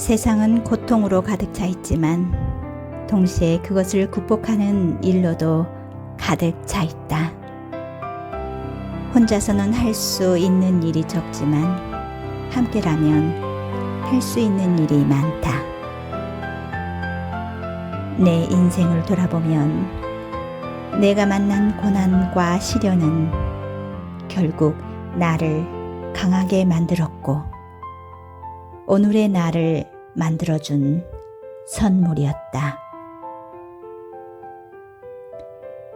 세상은 고통으로 가득 차 있지만 동시에 그것을 극복하는 일로도 가득 차 있다. 혼자서는 할 수 있는 일이 적지만 함께라면 할 수 있는 일이 많다. 내 인생을 돌아보면 내가 만난 고난과 시련은 결국 나를 강하게 만들었고 오늘의 나를 만들어준 선물이었다.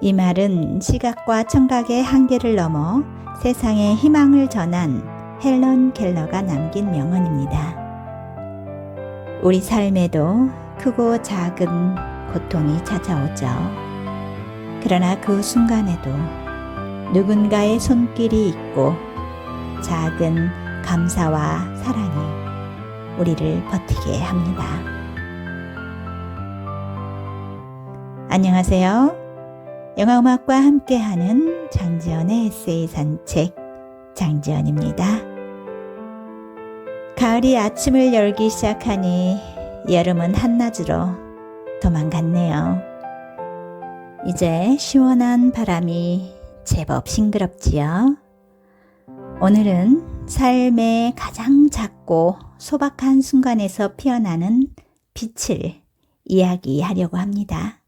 이 말은 시각과 청각의 한계를 넘어 세상에 희망을 전한 헬런 켈러가 남긴 명언입니다. 우리 삶에도 크고 작은 고통이 찾아오죠. 그러나 그 순간에도 누군가의 손길이 있고 작은 감사와 사랑이 우리를 버티게 합니다. 안녕하세요. 영화음악과 함께하는 장지연의 에세이 산책 장지연입니다. 가을이 아침을 열기 시작하니 여름은 한낮으로 도망갔네요. 이제 시원한 바람이 제법 싱그럽지요. 오늘은 삶의 가장 작고 소박한 순간에서 피어나는 빛을 이야기하려고 합니다.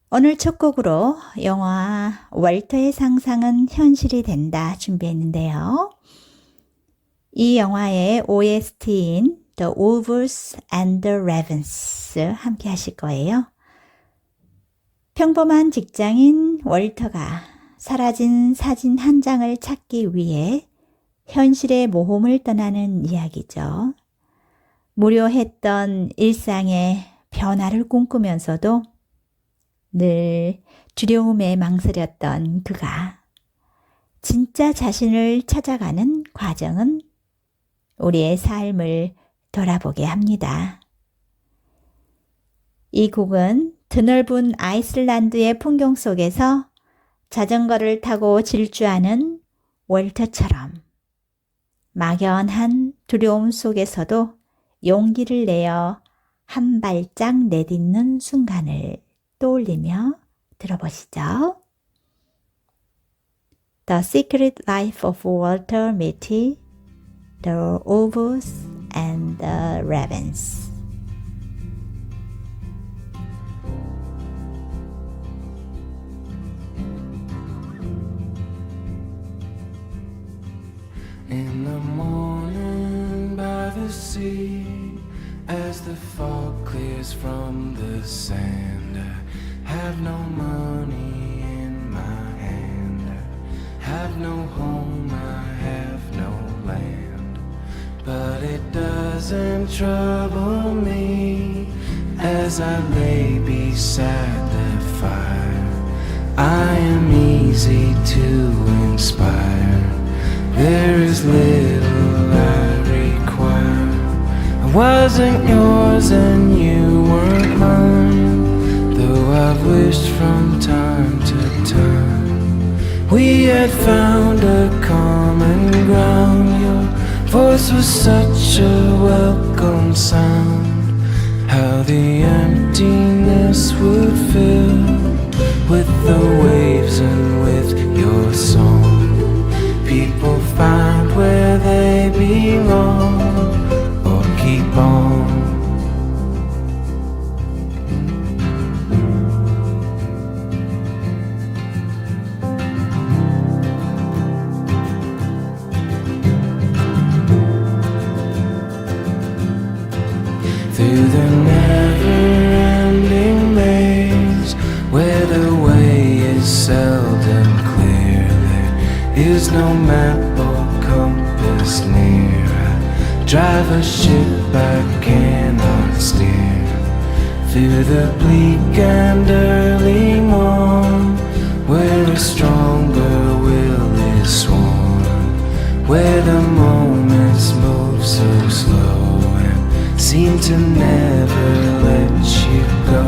오늘 첫 곡으로 영화 월터의 상상은 현실이 된다 준비했는데요. 이 영화의 OST인 The Wolves and the Ravens 함께 하실 거예요. 평범한 직장인 월터가 사라진 사진 한 장을 찾기 위해 현실의 모험을 떠나는 이야기죠. 무료했던 일상의 변화를 꿈꾸면서도 늘 두려움에 망설였던 그가 진짜 자신을 찾아가는 과정은 우리의 삶을 돌아보게 합니다. 이 곡은 드넓은 아이슬란드의 풍경 속에서 자전거를 타고 질주하는 월터처럼 막연한 두려움 속에서도 용기를 내어 한 발짝 내딛는 순간을 떠올리며 들어보시죠. The Secret Life of Walter Mitty, The Wolves and the Ravens. In the morning by the sea, as the fog clears from the sand, I have no money in my hand, I have no home, I have no land, but it doesn't trouble me as I lay beside the fire. I am easy to inspire. There is little I require. I wasn't yours and you weren't mine, though I've wished from time to time we had found a common ground. Your voice was such a welcome sound. How the emptiness would fill with the waves and with your song. People find where they belong or keep on. Through the never-ending maze where the way is seldom clear, there is no map or compass near. I drive a ship I cannot steer through the bleak and early morn, where a stronger will is sworn, where the moments move so slow and seem to never let you go.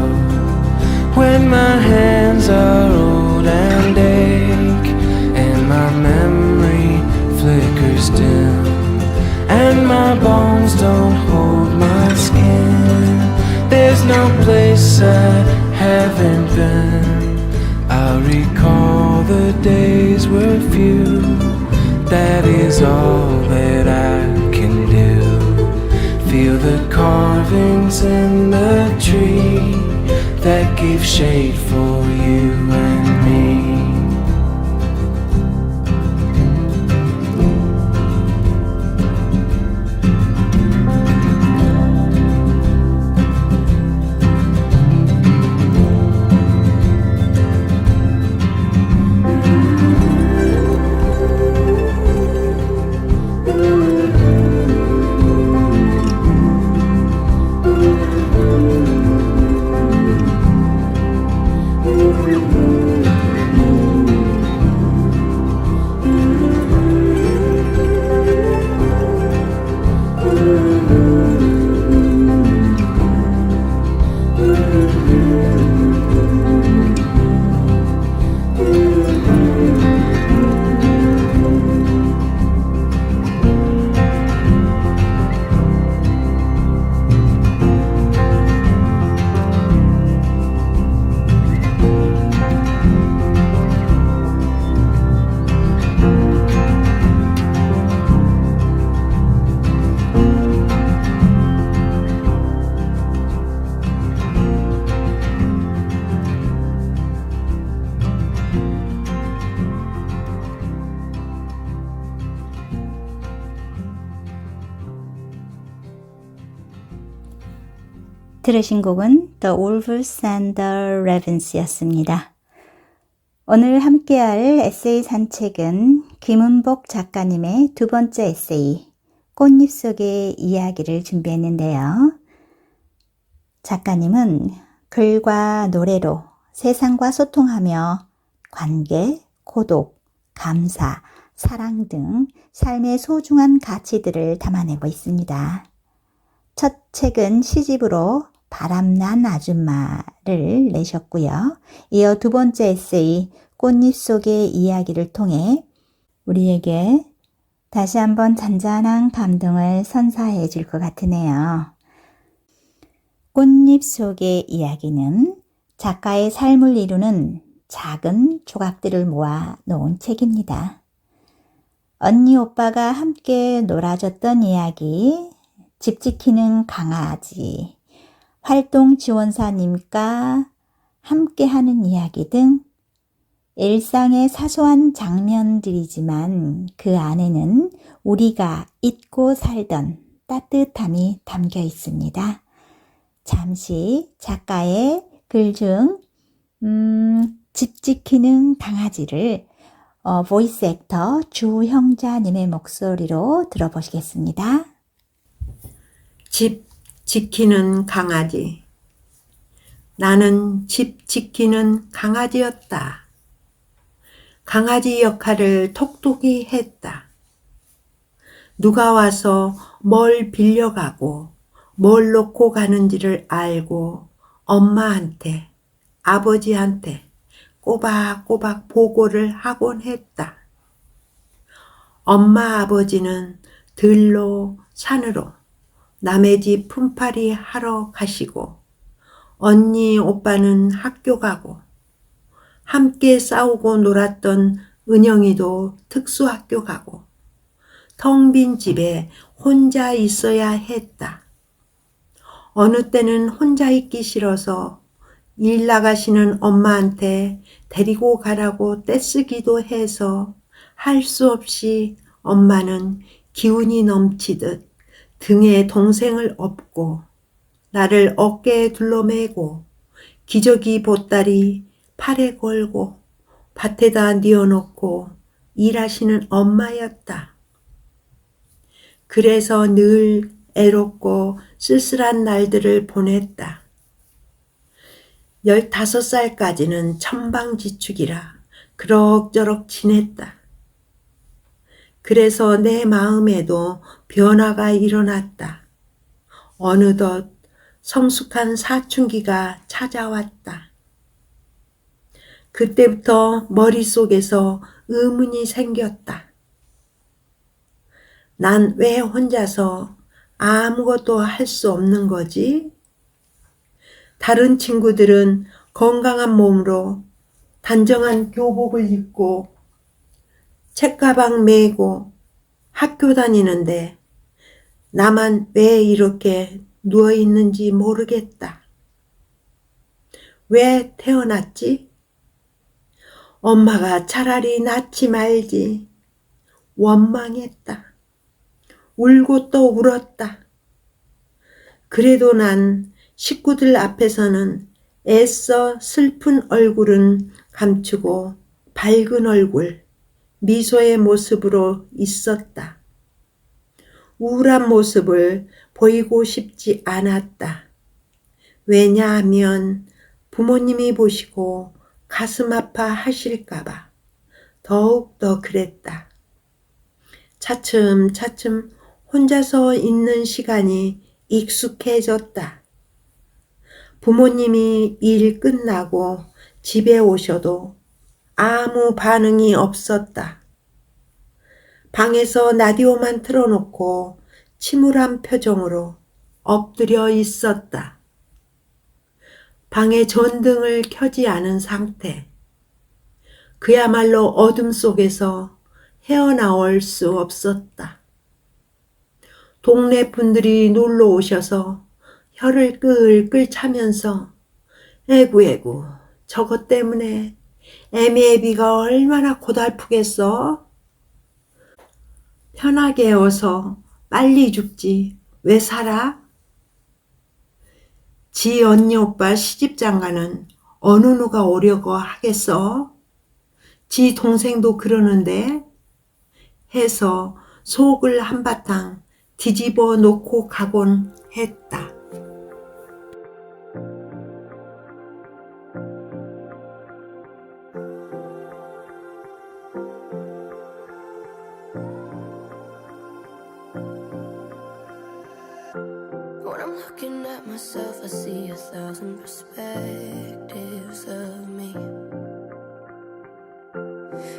When my hands are old and ache and my memory flickers dim and my bones don't hold place I haven't been. I recall the days were few. That is all that I can do. Feel the carvings in the tree that gave shade for you and me. 들으신 곡은 The Wolves and the Ravens 였습니다. 오늘 함께할 에세이 산책은 김은복 작가님의 두 번째 에세이 꽃잎 속의 이야기를 준비했는데요. 작가님은 글과 노래로 세상과 소통하며 관계, 고독, 감사, 사랑 등 삶의 소중한 가치들을 담아내고 있습니다. 첫 책은 시집으로 바람난 아줌마를 내셨고요. 이어 두 번째 에세이 꽃잎 속의 이야기를 통해 우리에게 다시 한번 잔잔한 감동을 선사해 줄 것 같으네요. 꽃잎 속의 이야기는 작가의 삶을 이루는 작은 조각들을 모아 놓은 책입니다. 언니 오빠가 함께 놀아줬던 이야기, 집 지키는 강아지, 활동 지원사님과 함께하는 이야기 등 일상의 사소한 장면들이지만 그 안에는 우리가 잊고 살던 따뜻함이 담겨 있습니다. 잠시 작가의 글 중 집 지키는 강아지를 보이스 액터 주형자님의 목소리로 들어보시겠습니다. 집 지키는 강아지. 나는 집 지키는 강아지였다. 강아지 역할을 톡톡히 했다. 누가 와서 뭘 빌려가고 뭘 놓고 가는지를 알고 엄마한테, 아버지한테 꼬박꼬박 보고를 하곤 했다. 엄마 아버지는 들로 산으로 남의 집 품팔이 하러 가시고 언니 오빠는 학교 가고 함께 싸우고 놀았던 은영이도 특수학교 가고 텅 빈 집에 혼자 있어야 했다. 어느 때는 혼자 있기 싫어서 일 나가시는 엄마한테 데리고 가라고 떼쓰기도 해서 할 수 없이 엄마는 기운이 넘치듯 등에 동생을 업고 나를 어깨에 둘러매고 기저귀 보따리 팔에 걸고 밭에다 뉘어놓고 일하시는 엄마였다. 그래서 늘 애롭고 쓸쓸한 날들을 보냈다. 15살까지는 천방지축이라 그럭저럭 지냈다. 그래서 내 마음에도 변화가 일어났다. 어느덧 성숙한 사춘기가 찾아왔다. 그때부터 머릿속에서 의문이 생겼다. 난 왜 혼자서 아무것도 할 수 없는 거지? 다른 친구들은 건강한 몸으로 단정한 교복을 입고 책가방 메고 학교 다니는데 나만 왜 이렇게 누워 있는지 모르겠다. 왜 태어났지? 엄마가 차라리 낳지 말지. 원망했다. 울고 또 울었다. 그래도 난 식구들 앞에서는 애써 슬픈 얼굴은 감추고 밝은 얼굴, 미소의 모습으로 있었다. 우울한 모습을 보이고 싶지 않았다. 왜냐하면 부모님이 보시고 가슴 아파 하실까봐 더욱더 그랬다. 차츰차츰 혼자서 있는 시간이 익숙해졌다. 부모님이 일 끝나고 집에 오셔도 아무 반응이 없었다. 방에서 라디오만 틀어놓고 침울한 표정으로 엎드려 있었다. 방에 전등을 켜지 않은 상태. 그야말로 어둠 속에서 헤어나올 수 없었다. 동네 분들이 놀러 오셔서 혀를 끌끌 차면서 에구에구 저것 때문에 애미애비가 얼마나 고달프겠어? 편하게 어서 빨리 죽지 왜 살아? 지 언니 오빠 시집장가는 어느 누가 오려고 하겠어? 지 동생도 그러는데 해서 속을 한바탕 뒤집어 놓고 가곤 했다. When I'm looking at myself, I see 1,000 perspectives of me.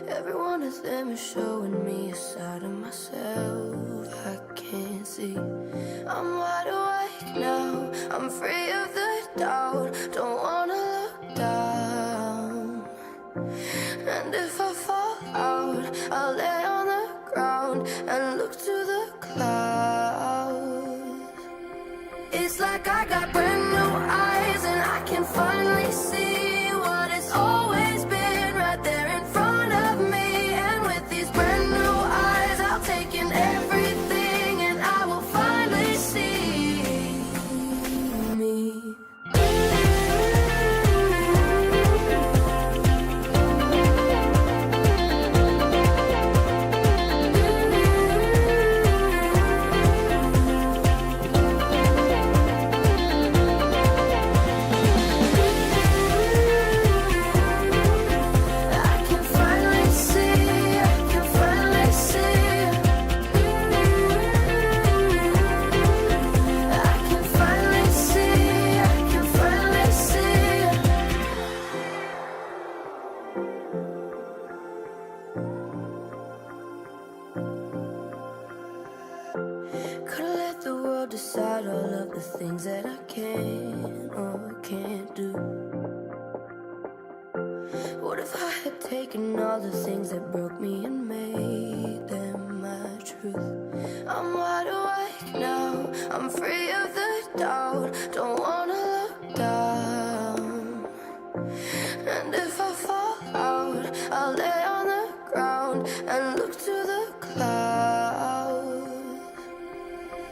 Every one of them is showing me a side of myself I can't see. I'm wide awake now, I'm free of the doubt. Don't wanna look down. And if I fall out, I'll lay on the ground and look to the clouds. It's like I got brand new eyes and I can finally see what it's always been right there in front of me. And with these brand new eyes, I'll take in everything and I will finally see me. I can finally see, I can finally see. I can finally see, I can finally see. Could've let the world decide all of the things that I can or can't do. What if I had taken all the things that broke me and made them my truth? I'm wide awake now, I'm free of the doubt. Don't wanna look down. And if I fall out, I'll lay on the ground and look to the clouds.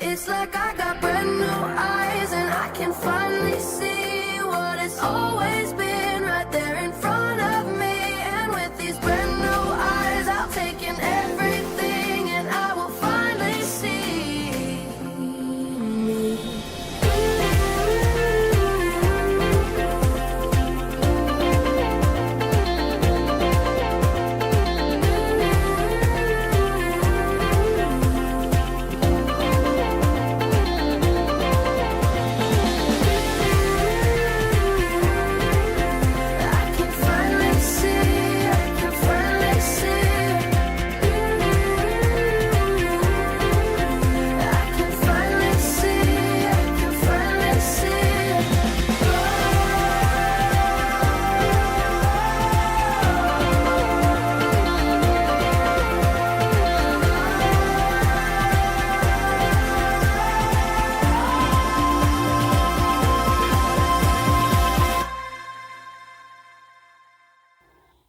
It's like I got brand new eyes and I can finally see what it's always been right there in front of me. And with these brand new eyes, I'll take in everything and I will finally see me.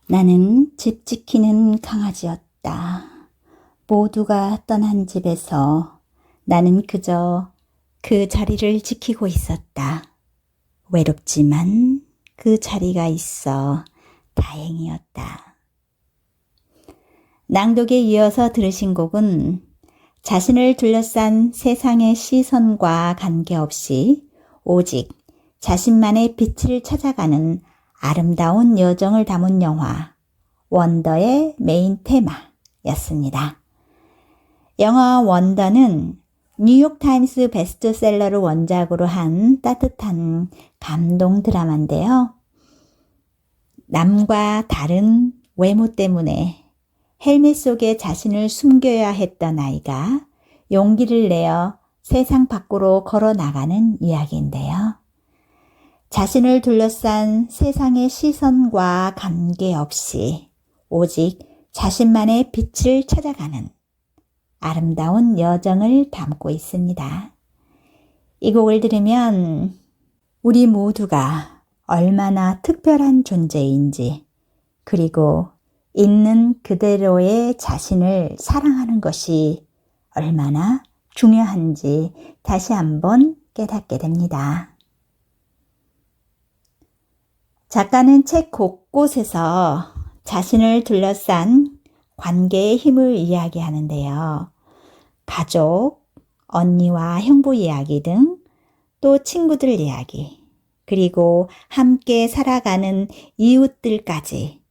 나는 집 지키는 강아지였다. 모두가 떠난 집에서 나는 그저 그 자리를 지키고 있었다. 외롭지만 그 자리가 있어 다행이었다. 낭독에 이어서 들으신 곡은 자신을 둘러싼 세상의 시선과 관계없이 오직 자신만의 빛을 찾아가는 아름다운 여정을 담은 영화 원더의 메인 테마였습니다. 영화 원더는 뉴욕타임스 베스트셀러를 원작으로 한 따뜻한 감동 드라마인데요. 남과 다른 외모 때문에 헬멧 속에 자신을 숨겨야 했던 아이가 용기를 내어 세상 밖으로 걸어 나가는 이야기인데요. 자신을 둘러싼 세상의 시선과 관계없이 오직 자신만의 빛을 찾아가는 아름다운 여정을 담고 있습니다. 이 곡을 들으면 우리 모두가 얼마나 특별한 존재인지, 그리고 있는 그대로의 자신을 사랑하는 것이 얼마나 중요한지 다시 한번 깨닫게 됩니다. 작가는 책 곳곳에서 자신을 둘러싼 관계의 힘을 이야기하는데요. 가족, 언니와 형부 이야기 등 또 친구들 이야기, 그리고 함께 살아가는 이웃들까지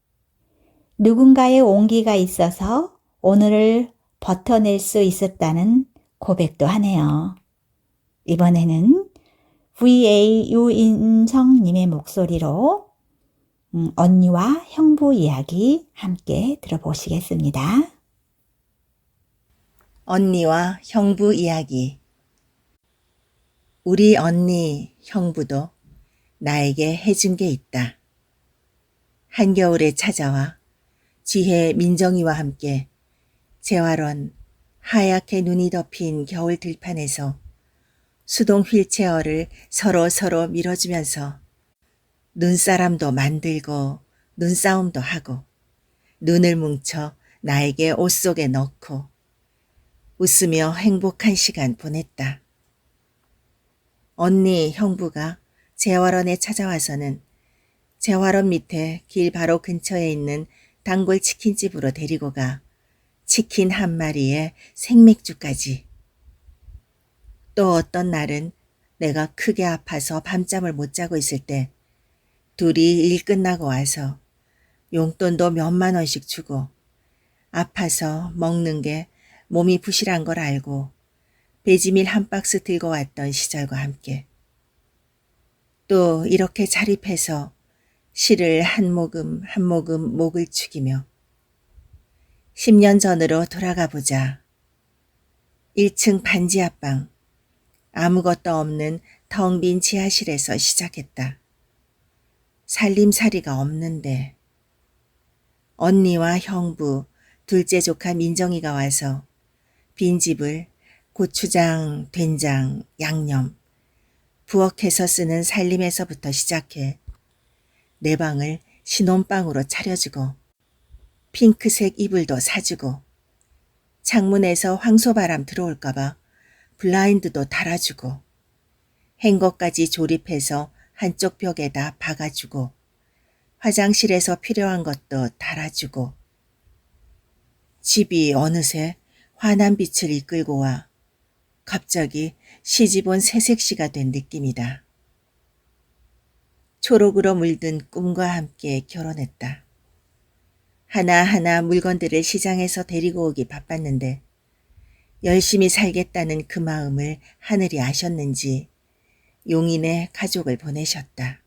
누군가의 온기가 있어서 오늘을 버텨낼 수 있었다는 고백도 하네요. 이번에는 VA 유인성님의 목소리로 언니와 형부 이야기 함께 들어보시겠습니다. 언니와 형부 이야기. 우리 언니, 형부도 나에게 해준 게 있다. 한겨울에 찾아와 지혜 민정이와 함께 재활원 하얗게 눈이 덮인 겨울 들판에서 수동 휠체어를 서로 밀어주면서 눈사람도 만들고 눈싸움도 하고 눈을 뭉쳐 나에게 옷 속에 넣고 웃으며 행복한 시간 보냈다. 언니, 형부가 재활원에 찾아와서는 재활원 밑에 길 바로 근처에 있는 단골 치킨집으로 데리고 가 치킨 한 마리에 생맥주까지. 또 어떤 날은 내가 크게 아파서 밤잠을 못 자고 있을 때 둘이 일 끝나고 와서 용돈도 몇만 원씩 주고 아파서 먹는 게 몸이 부실한 걸 알고 베지밀 한 박스 들고 왔던 시절과 함께 또 이렇게 자립해서 시를 한 모금 한 모금 목을 축이며 10년 전으로 돌아가 보자. 1층 반지 앞방 아무것도 없는 텅 빈 지하실에서 시작했다. 살림살이가 없는데 언니와 형부, 둘째 조카 민정이가 와서 빈집을 고추장, 된장, 양념, 부엌에서 쓰는 살림에서부터 시작해 내 방을 신혼방으로 차려주고 핑크색 이불도 사주고 창문에서 황소바람 들어올까봐 블라인드도 달아주고 행거까지 조립해서 한쪽 벽에다 박아주고 화장실에서 필요한 것도 달아주고 집이 어느새 환한 빛을 이끌고 와 갑자기 시집 온 새색시가 된 느낌이다. 초록으로 물든 꿈과 함께 결혼했다. 하나하나 물건들을 시장에서 데리고 오기 바빴는데 열심히 살겠다는 그 마음을 하늘이 아셨는지 용인에 가족을 보내셨다.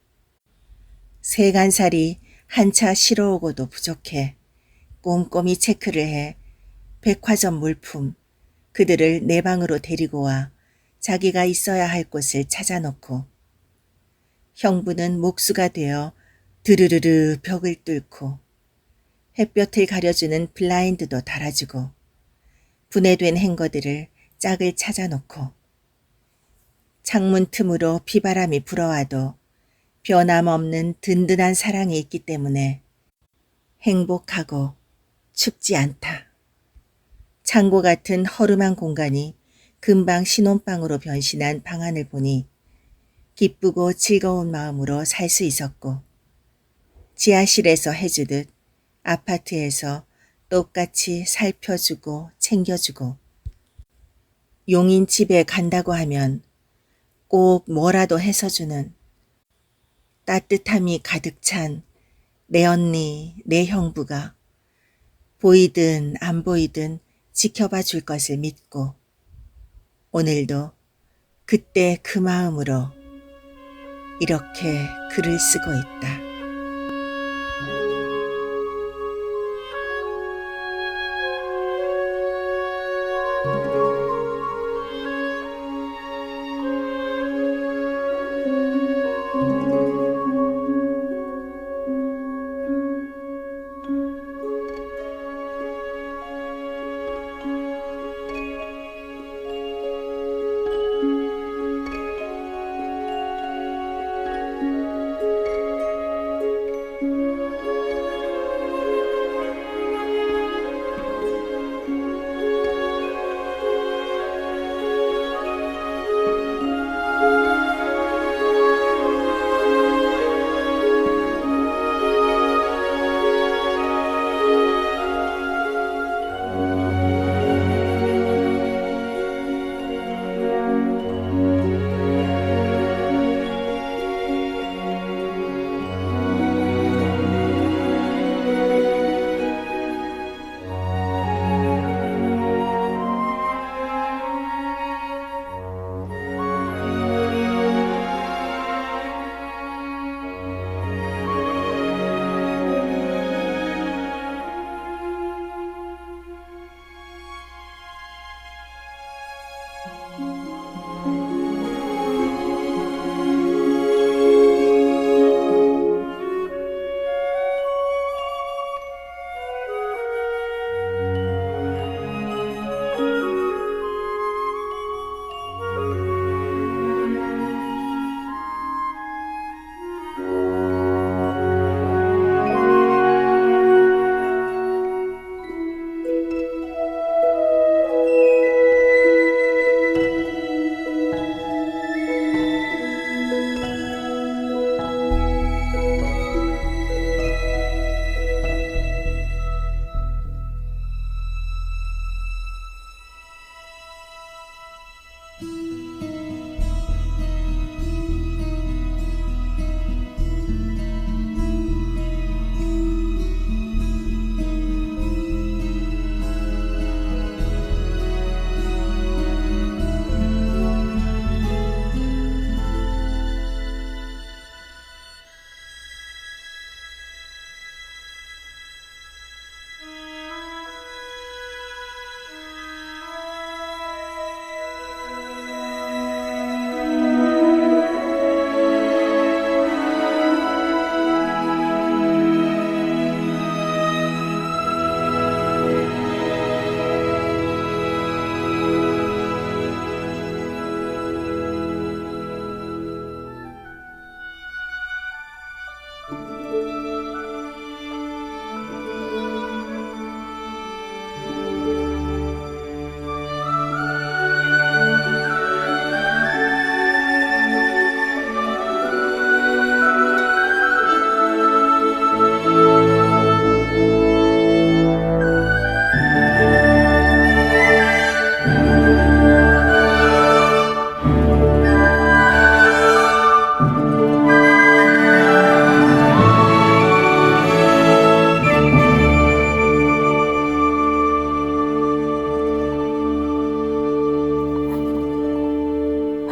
세간살이 한차 실어오고도 부족해 꼼꼼히 체크를 해 백화점 물품, 그들을 내 방으로 데리고 와 자기가 있어야 할 곳을 찾아놓고 형부는 목수가 되어 드르르르 벽을 뚫고 햇볕을 가려주는 블라인드도 달아주고 분해된 행거들을 짝을 찾아놓고 창문 틈으로 비바람이 불어와도 변함없는 든든한 사랑이 있기 때문에 행복하고 춥지 않다. 창고 같은 허름한 공간이 금방 신혼방으로 변신한 방안을 보니 기쁘고 즐거운 마음으로 살 수 있었고, 지하실에서 해주듯 아파트에서 똑같이 살펴주고 챙겨주고, 용인 집에 간다고 하면 꼭 뭐라도 해서 주는 따뜻함이 가득 찬 내 언니, 내 형부가 보이든 안 보이든 지켜봐 줄 것을 믿고, 오늘도 그때 그 마음으로 이렇게 글을 쓰고 있다.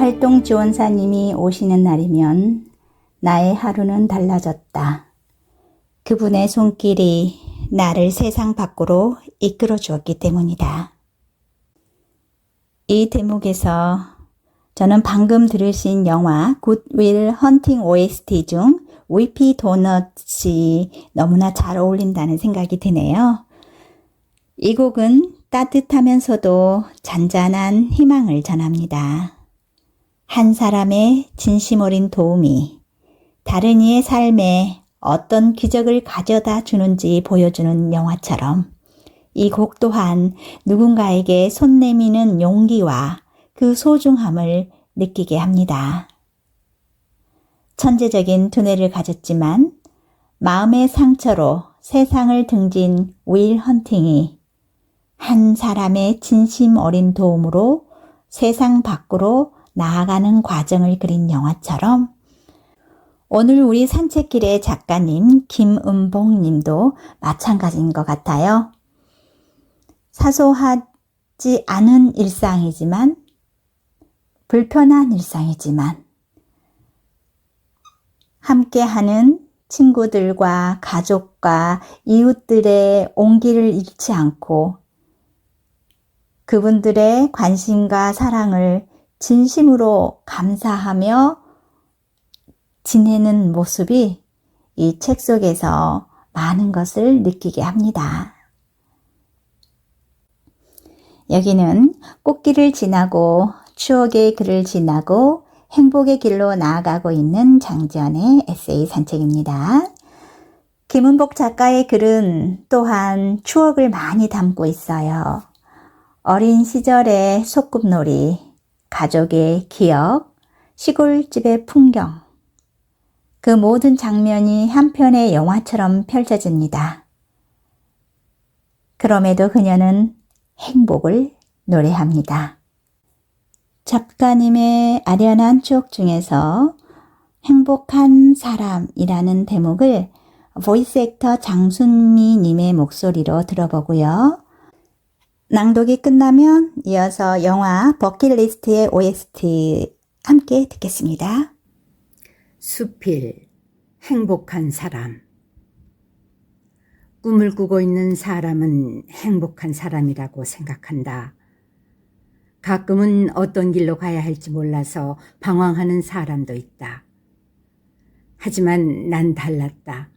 활동 지원사님이 오시는 날이면 나의 하루는 달라졌다. 그분의 손길이 나를 세상 밖으로 이끌어 주었기 때문이다. 이 대목에서 저는 방금 들으신 영화 굿윌 헌팅 OST 중 위피 도넛이 너무나 잘 어울린다는 생각이 드네요. 이 곡은 따뜻하면서도 잔잔한 희망을 전합니다. 한 사람의 진심 어린 도움이 다른 이의 삶에 어떤 기적을 가져다 주는지 보여주는 영화처럼 이 곡 또한 누군가에게 손 내미는 용기와 그 소중함을 느끼게 합니다. 천재적인 두뇌를 가졌지만 마음의 상처로 세상을 등진 윌 헌팅이 한 사람의 진심 어린 도움으로 세상 밖으로 나아가는 과정을 그린 영화처럼 오늘 우리 산책길의 작가님 김은봉 님도 마찬가지인 것 같아요. 사소하지 않은 일상이지만 불편한 일상이지만 함께하는 친구들과 가족과 이웃들의 온기를 잃지 않고 그분들의 관심과 사랑을 진심으로 감사하며 지내는 모습이 이 책 속에서 많은 것을 느끼게 합니다. 여기는 꽃길을 지나고 추억의 길을 지나고 행복의 길로 나아가고 있는 장지연의 에세이 산책입니다. 김은복 작가의 글은 또한 추억을 많이 담고 있어요. 어린 시절의 소꿉놀이, 가족의 기억, 시골집의 풍경, 그 모든 장면이 한 편의 영화처럼 펼쳐집니다. 그럼에도 그녀는 행복을 노래합니다. 작가님의 아련한 추억 중에서 행복한 사람이라는 대목을 보이스 액터 장순미 님의 목소리로 들어보고요. 낭독이 끝나면 이어서 영화 버킷리스트의 OST 함께 듣겠습니다. 수필, 행복한 사람. 꿈을 꾸고 있는 사람은 행복한 사람이라고 생각한다. 가끔은 어떤 길로 가야 할지 몰라서 방황하는 사람도 있다. 하지만 난 달랐다.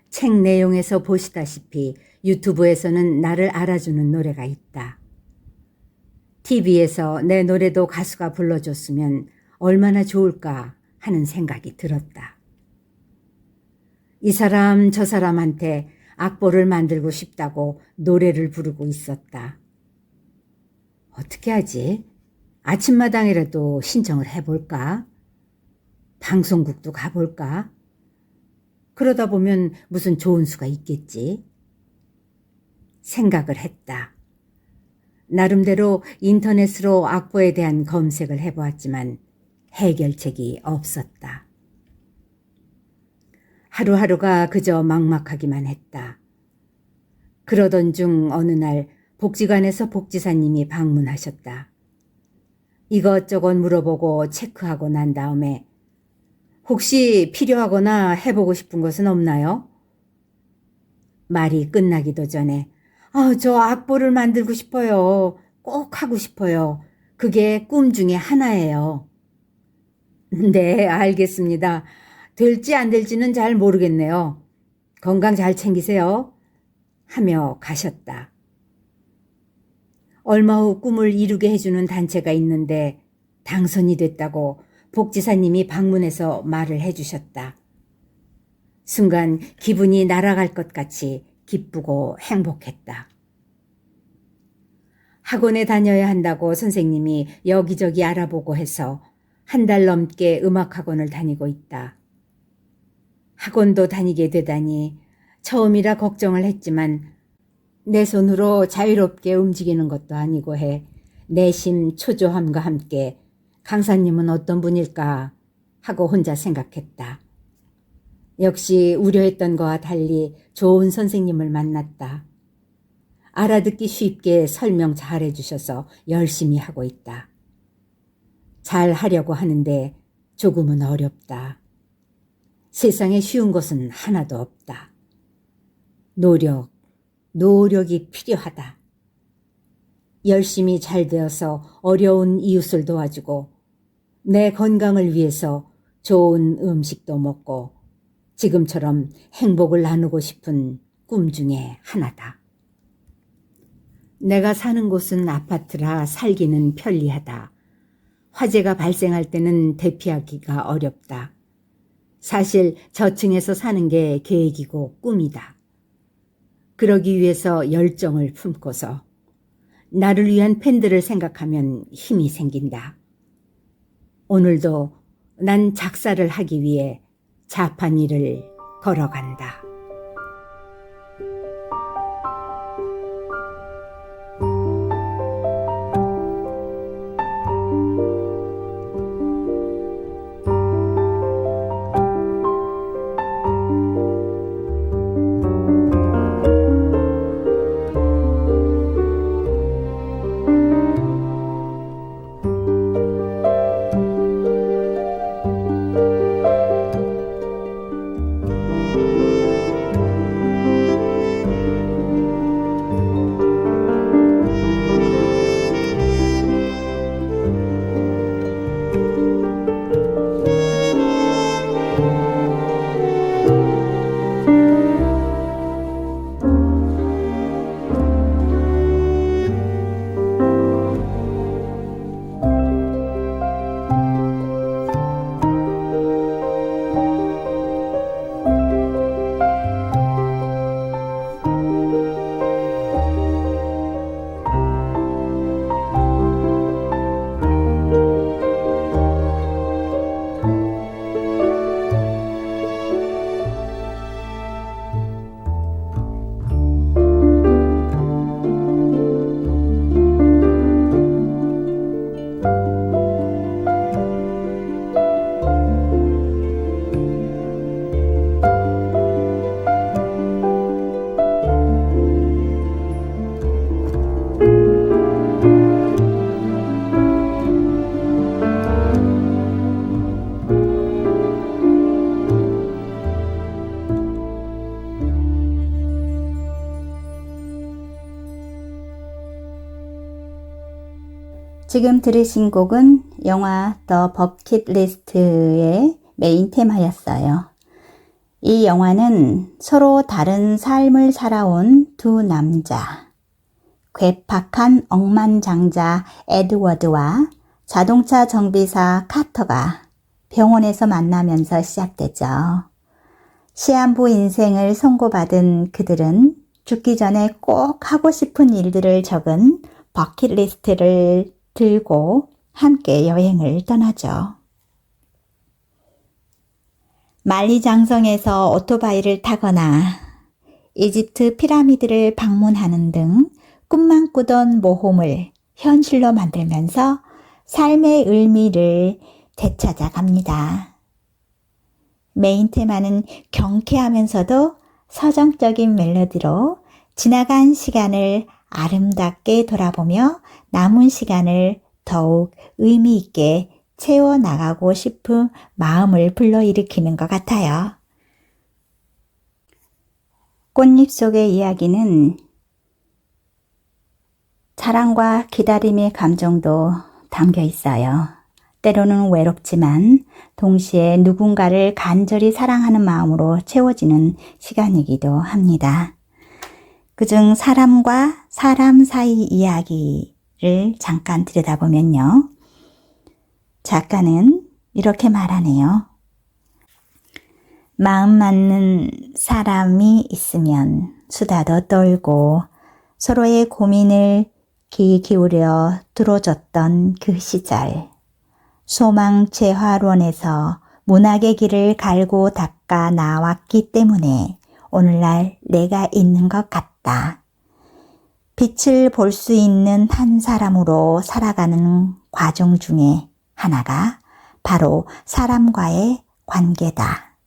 책 내용에서 보시다시피 유튜브에서는 나를 알아주는 노래가 있다. TV에서 내 노래도 가수가 불러줬으면 얼마나 좋을까 하는 생각이 들었다. 이 사람 저 사람한테 악보를 만들고 싶다고 노래를 부르고 있었다. 어떻게 하지? 아침마당이라도 신청을 해볼까? 방송국도 가볼까? 그러다 보면 무슨 좋은 수가 있겠지? 생각을 했다. 나름대로 인터넷으로 악보에 대한 검색을 해보았지만 해결책이 없었다. 하루하루가 그저 막막하기만 했다. 그러던 중 어느 날 복지관에서 복지사님이 방문하셨다. 이것저것 물어보고 체크하고 난 다음에 혹시 필요하거나 해보고 싶은 것은 없나요? 말이 끝나기도 전에 저 악보를 만들고 싶어요. 꼭 하고 싶어요. 그게 꿈 중에 하나예요. 네, 알겠습니다. 될지 안 될지는 잘 모르겠네요. 건강 잘 챙기세요. 하며 가셨다. 얼마 후 꿈을 이루게 해주는 단체가 있는데 당선이 됐다고 복지사님이 방문해서 말을 해주셨다. 순간 기분이 날아갈 것 같이 기쁘고 행복했다. 학원에 다녀야 한다고 선생님이 여기저기 알아보고 해서 한 달 넘게 음악학원을 다니고 있다. 학원도 다니게 되다니 처음이라 걱정을 했지만 내 손으로 자유롭게 움직이는 것도 아니고 해 내심 초조함과 함께 강사님은 어떤 분일까 하고 혼자 생각했다. 역시 우려했던 거와 달리 좋은 선생님을 만났다. 알아듣기 쉽게 설명 잘 해주셔서 열심히 하고 있다. 잘 하려고 하는데 조금은 어렵다. 세상에 쉬운 것은 하나도 없다. 노력이 필요하다. 열심히 잘 되어서 어려운 이웃을 도와주고 내 건강을 위해서 좋은 음식도 먹고 지금처럼 행복을 나누고 싶은 꿈 중에 하나다. 내가 사는 곳은 아파트라 살기는 편리하다. 화재가 발생할 때는 대피하기가 어렵다. 사실 저층에서 사는 게 계획이고 꿈이다. 그러기 위해서 열정을 품고서 나를 위한 팬들을 생각하면 힘이 생긴다. 오늘도 난 작사를 하기 위해 자판위를 걸어간다. 지금 들으신 곡은 영화 The Bucket List의 메인 테마였어요. 이 영화는 서로 다른 삶을 살아온 두 남자, 괴팍한 억만장자 에드워드와 자동차 정비사 카터가 병원에서 만나면서 시작되죠. 시한부 인생을 선고받은 그들은 죽기 전에 꼭 하고 싶은 일들을 적은 버킷리스트를 들고 함께 여행을 떠나죠. 만리장성에서 오토바이를 타거나 이집트 피라미드를 방문하는 등 꿈만 꾸던 모험을 현실로 만들면서 삶의 의미를 되찾아 갑니다. 메인 테마는 경쾌하면서도 서정적인 멜로디로 지나간 시간을 아름답게 돌아보며 남은 시간을 더욱 의미 있게 채워나가고 싶은 마음을 불러일으키는 것 같아요. 꽃잎 속의 이야기는 사랑과 기다림의 감정도 담겨 있어요. 때로는 외롭지만 동시에 누군가를 간절히 사랑하는 마음으로 채워지는 시간이기도 합니다. 그중 사람과 사람 사이 이야기를 잠깐 들여다보면요. 작가는 이렇게 말하네요. 마음 맞는 사람이 있으면 수다도 떨고 서로의 고민을 귀 기울여 들어줬던 그 시절. 소망 재활원에서 문학의 길을 갈고 닦아 나왔기 때문에 오늘날 내가 있는 것 같다. 빛을 볼 수 있는 한 사람으로 살아가는 과정 중에 하나가 바로 사람과의 관계다.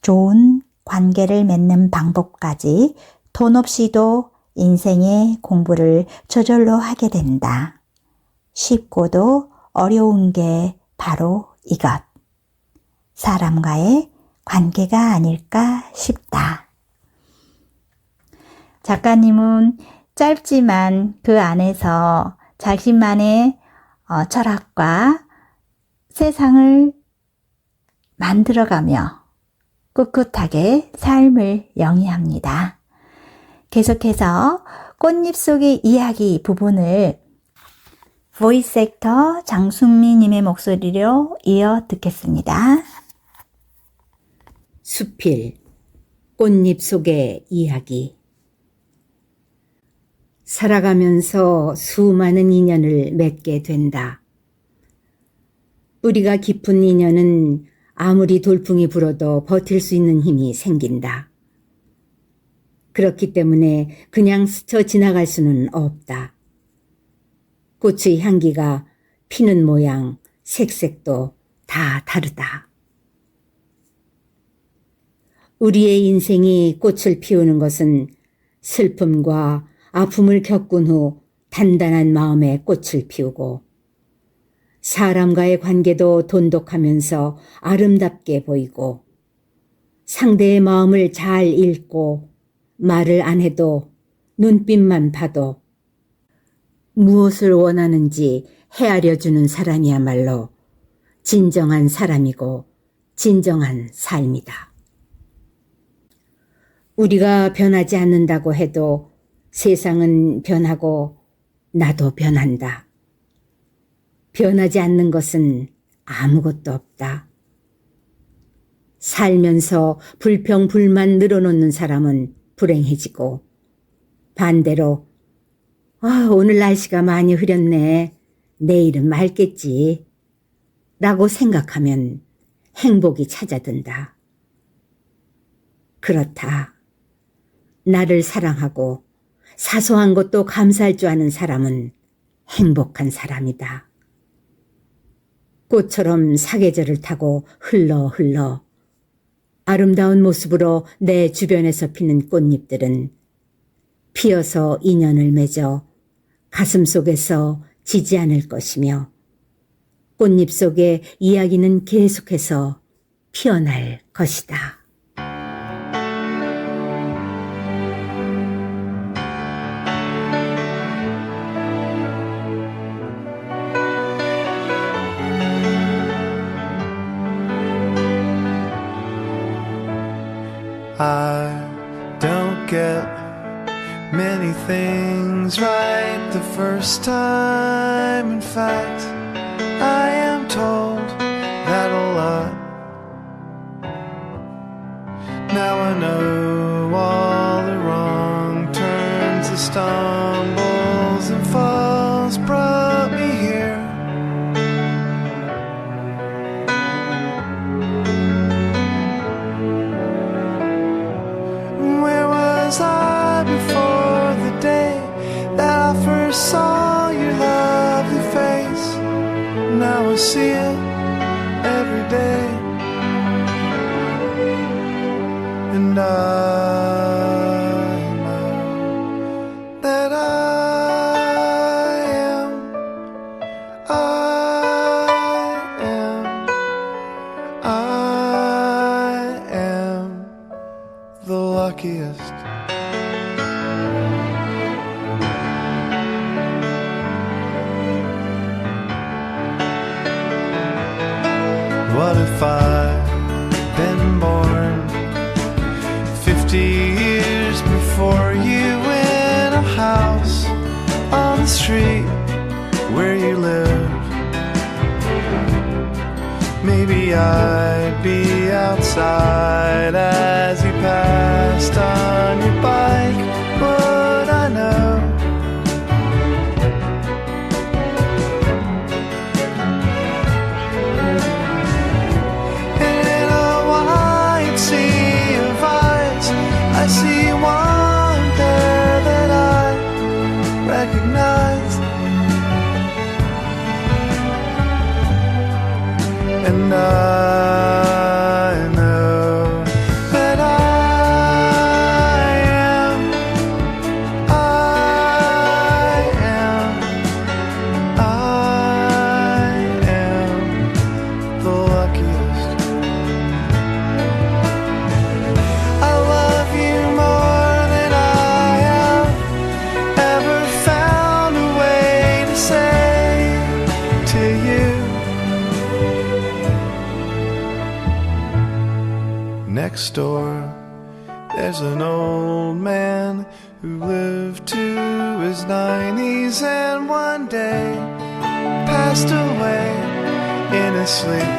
좋은 관계를 맺는 방법까지 돈 없이도 인생의 공부를 저절로 하게 된다. 쉽고도 어려운 게 바로 이것. 사람과의 관계가 아닐까 싶다. 작가님은 짧지만 그 안에서 자신만의 철학과 세상을 만들어가며 꿋꿋하게 삶을 영위합니다. 계속해서 꽃잎 속의 이야기 부분을 보이스 액터 장순미 님의 목소리로 이어 듣겠습니다. 수필, 꽃잎 속의 이야기. 살아가면서 수많은 인연을 맺게 된다. 뿌리가 깊은 인연은 아무리 돌풍이 불어도 버틸 수 있는 힘이 생긴다. 그렇기 때문에 그냥 스쳐 지나갈 수는 없다. 꽃의 향기가 피는 모양, 색색도 다 다르다. 우리의 인생이 꽃을 피우는 것은 슬픔과 아픔을 겪은 후 단단한 마음에 꽃을 피우고 사람과의 관계도 돈독하면서 아름답게 보이고 상대의 마음을 잘 읽고 말을 안 해도 눈빛만 봐도 무엇을 원하는지 헤아려주는 사람이야말로 진정한 사람이고 진정한 삶이다. 우리가 변하지 않는다고 해도 세상은 변하고 나도 변한다. 변하지 않는 것은 아무것도 없다. 살면서 불평불만 늘어놓는 사람은 불행해지고 반대로 오늘 날씨가 많이 흐렸네. 내일은 맑겠지. 라고 생각하면 행복이 찾아든다. 그렇다. 나를 사랑하고 사소한 것도 감사할 줄 아는 사람은 행복한 사람이다. 꽃처럼 사계절을 타고 흘러 아름다운 모습으로 내 주변에서 피는 꽃잎들은 피어서 인연을 맺어 가슴 속에서 지지 않을 것이며 꽃잎 속에 이야기는 계속해서 피어날 것이다. I don't get many things right the first time. In fact, I am told that a lot. Now I know all the wrong turns, the stumbles and falls brought me here. Where was I before the day that I first saw your lovely face? Now I see it every day, and I know that I am the luckiest. What if I'd been born 50 years before you in a house on the street where you live? Maybe I'd be outside as you passed on your bike. Would I know? In a wide sea of eyes, I see one there that I recognize. And I know that I am the luckiest. I love you more than I have ever found a way to say to you. Next door, there's an old man who lived to his 90s and one day passed away in his sleep.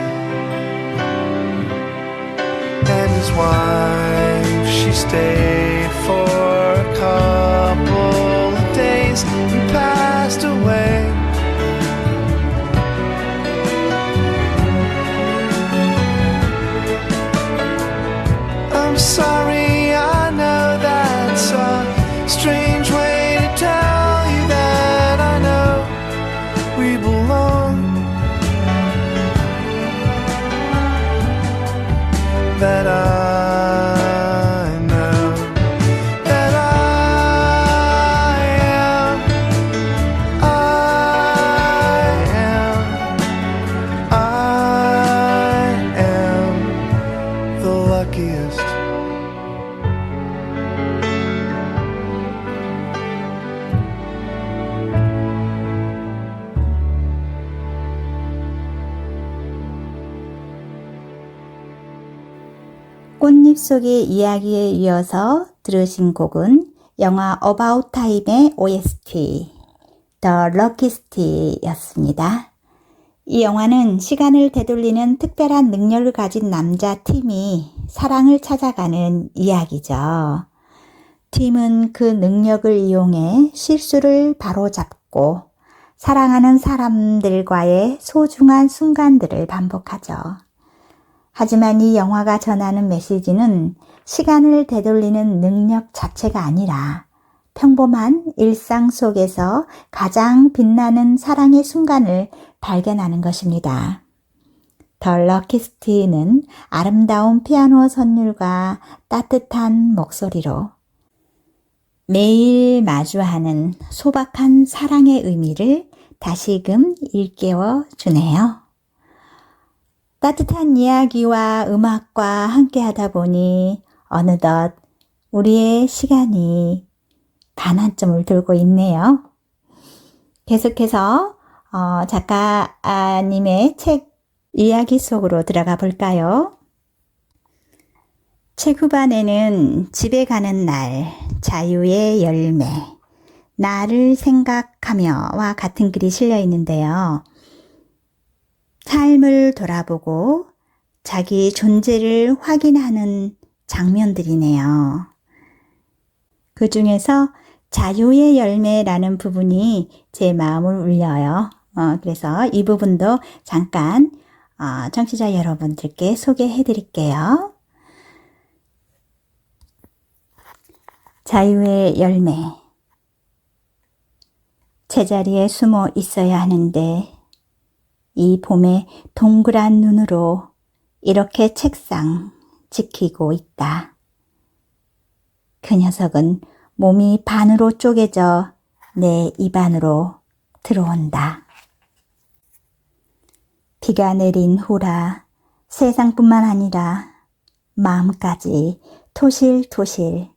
And his his wife. She stayed for a couple of days and passed away. I'm sorry, I know that's a strange way to tell you that I know we belong, that I know that I am the luckiest. 꽃잎 속의 이야기에 이어서 들으신 곡은 영화 About Time의 OST, The Luckiest 였습니다. 이 영화는 시간을 되돌리는 특별한 능력을 가진 남자 팀이 사랑을 찾아가는 이야기죠. 팀은 그 능력을 이용해 실수를 바로잡고 사랑하는 사람들과의 소중한 순간들을 반복하죠. 하지만 이 영화가 전하는 메시지는 시간을 되돌리는 능력 자체가 아니라 평범한 일상 속에서 가장 빛나는 사랑의 순간을 발견하는 것입니다. The Luckiest는 아름다운 피아노 선율과 따뜻한 목소리로 매일 마주하는 소박한 사랑의 의미를 다시금 일깨워 주네요. 따뜻한 이야기와 음악과 함께 하다 보니 어느덧 우리의 시간이 반환점을 돌고 있네요. 계속해서 작가님의 책 이야기 속으로 들어가 볼까요? 책 후반에는 집에 가는 날, 자유의 열매, 나를 생각하며와 같은 글이 실려 있는데요. 삶을 돌아보고 자기 존재를 확인하는 장면들이네요. 그 중에서 자유의 열매라는 부분이 제 마음을 울려요. 그래서 이 부분도 잠깐 청취자 여러분들께 소개해 드릴게요. 자유의 열매. 제자리에 숨어 있어야 하는데 이 봄에 동그란 눈으로 이렇게 책상 지키고 있다. 그 녀석은 몸이 반으로 쪼개져 내 입 안으로 들어온다. 비가 내린 후라 세상뿐만 아니라 마음까지 토실토실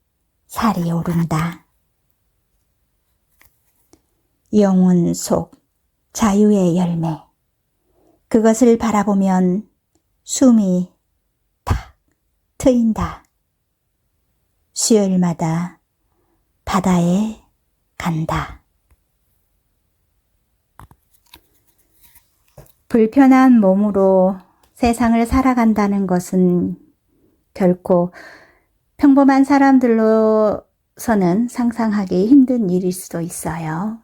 살이 오른다. 영혼 속 자유의 열매. 그것을 바라보면 숨이 탁 트인다. 수요일마다 바다에 간다. 불편한 몸으로 세상을 살아간다는 것은 결코 평범한 사람들로서는 상상하기 힘든 일일 수도 있어요.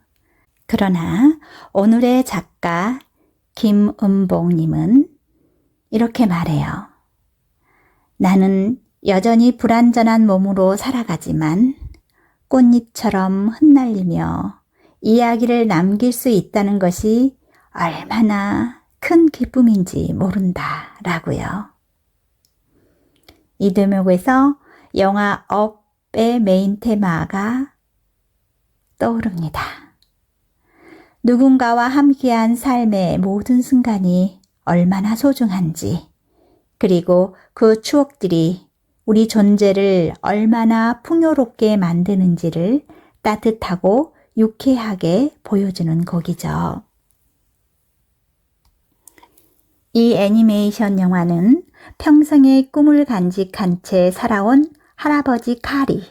그러나 오늘의 작가 김은봉님은 이렇게 말해요. 나는 여전히 불완전한 몸으로 살아가지만 꽃잎처럼 흩날리며 이야기를 남길 수 있다는 것이 얼마나 큰 기쁨인지 모른다 라고요. 이 대목에서 영화 업의 메인 테마가 떠오릅니다. 누군가와 함께한 삶의 모든 순간이 얼마나 소중한지, 그리고 그 추억들이 우리 존재를 얼마나 풍요롭게 만드는지를 따뜻하고 유쾌하게 보여주는 곡이죠. 이 애니메이션 영화는 평생의 꿈을 간직한 채 살아온 할아버지 칼이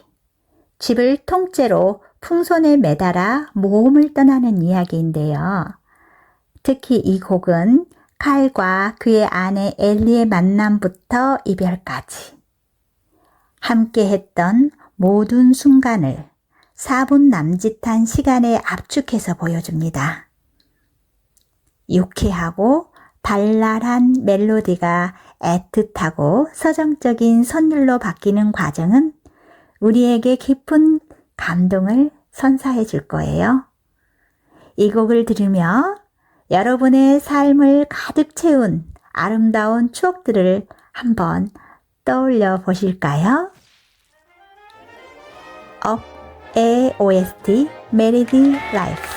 집을 통째로 풍선에 매달아 모험을 떠나는 이야기인데요. 특히 이 곡은 칼과 그의 아내 엘리의 만남부터 이별까지 함께 했던 모든 순간을 4분 남짓한 시간에 압축해서 보여줍니다. 유쾌하고 발랄한 멜로디가 애틋하고 서정적인 선율로 바뀌는 과정은 우리에게 깊은 감동을 선사해 줄 거예요. 이 곡을 들으며 여러분의 삶을 가득 채운 아름다운 추억들을 한번 떠올려 보실까요? 업의 OST Melody Life.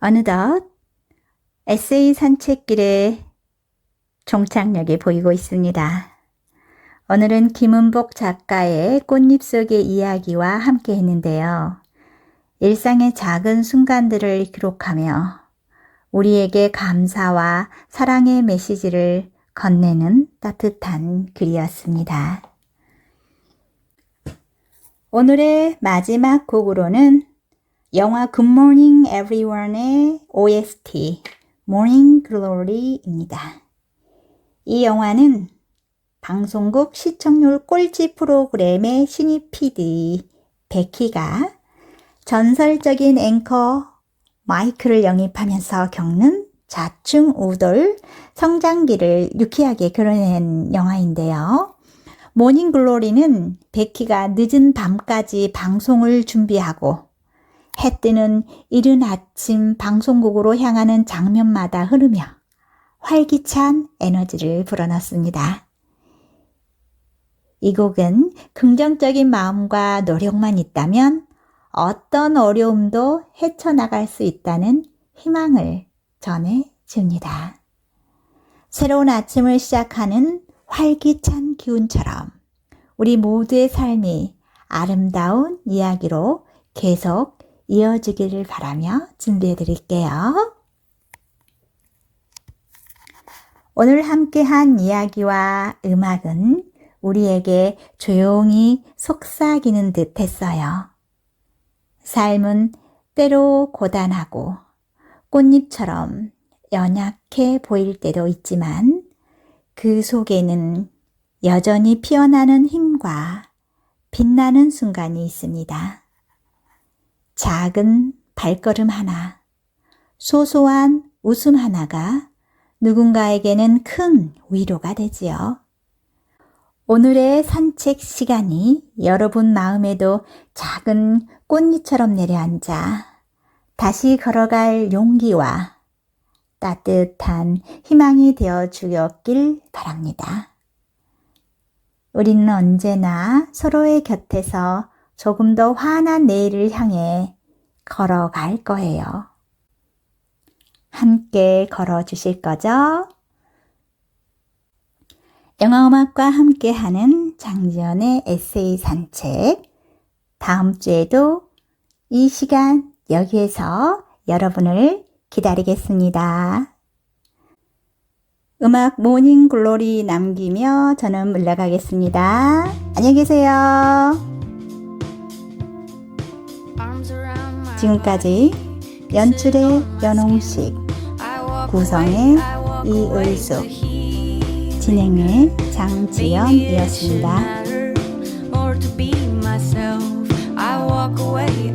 어느덧 에세이 산책길의 종착역이 보이고 있습니다. 오늘은 김은복 작가의 꽃잎 속의 이야기와 함께 했는데요. 일상의 작은 순간들을 기록하며 우리에게 감사와 사랑의 메시지를 건네는 따뜻한 글이었습니다. 오늘의 마지막 곡으로는 영화 Good Morning Everyone의 OST Morning Glory입니다. 이 영화는 방송국 시청률 꼴찌 프로그램의 신입 PD 베키가 전설적인 앵커 마이크를 영입하면서 겪는 좌충우돌 성장기를 유쾌하게 그려낸 영화인데요. 모닝 글로리는 베키가 늦은 밤까지 방송을 준비하고 해 뜨는 이른 아침 방송국으로 향하는 장면마다 흐르며 활기찬 에너지를 불어넣습니다. 이 곡은 긍정적인 마음과 노력만 있다면 어떤 어려움도 헤쳐나갈 수 있다는 희망을 전해줍니다. 새로운 아침을 시작하는 활기찬 기운처럼 우리 모두의 삶이 아름다운 이야기로 계속 이어지기를 바라며 준비해 드릴게요. 오늘 함께한 이야기와 음악은 우리에게 조용히 속삭이는 듯 했어요. 삶은 때로 고단하고 꽃잎처럼 연약해 보일 때도 있지만 그 속에는 여전히 피어나는 힘과 빛나는 순간이 있습니다. 작은 발걸음 하나, 소소한 웃음 하나가 누군가에게는 큰 위로가 되지요. 오늘의 산책 시간이 여러분 마음에도 작은 꽃잎처럼 내려앉아 다시 걸어갈 용기와 따뜻한 희망이 되어 주었길 바랍니다. 우리는 언제나 서로의 곁에서 조금 더 환한 내일을 향해 걸어갈 거예요. 함께 걸어주실 거죠? 영화음악과 함께하는 장지연의 에세이 산책. 다음 주에도 이 시간 여기에서 여러분을 기다리겠습니다. 음악 모닝 글로리 남기며 저는 물러가겠습니다. 안녕히 계세요. 지금까지 연출의 연홍식, 구성의 이의숙, 진행의 장지연이었습니다. I walk away.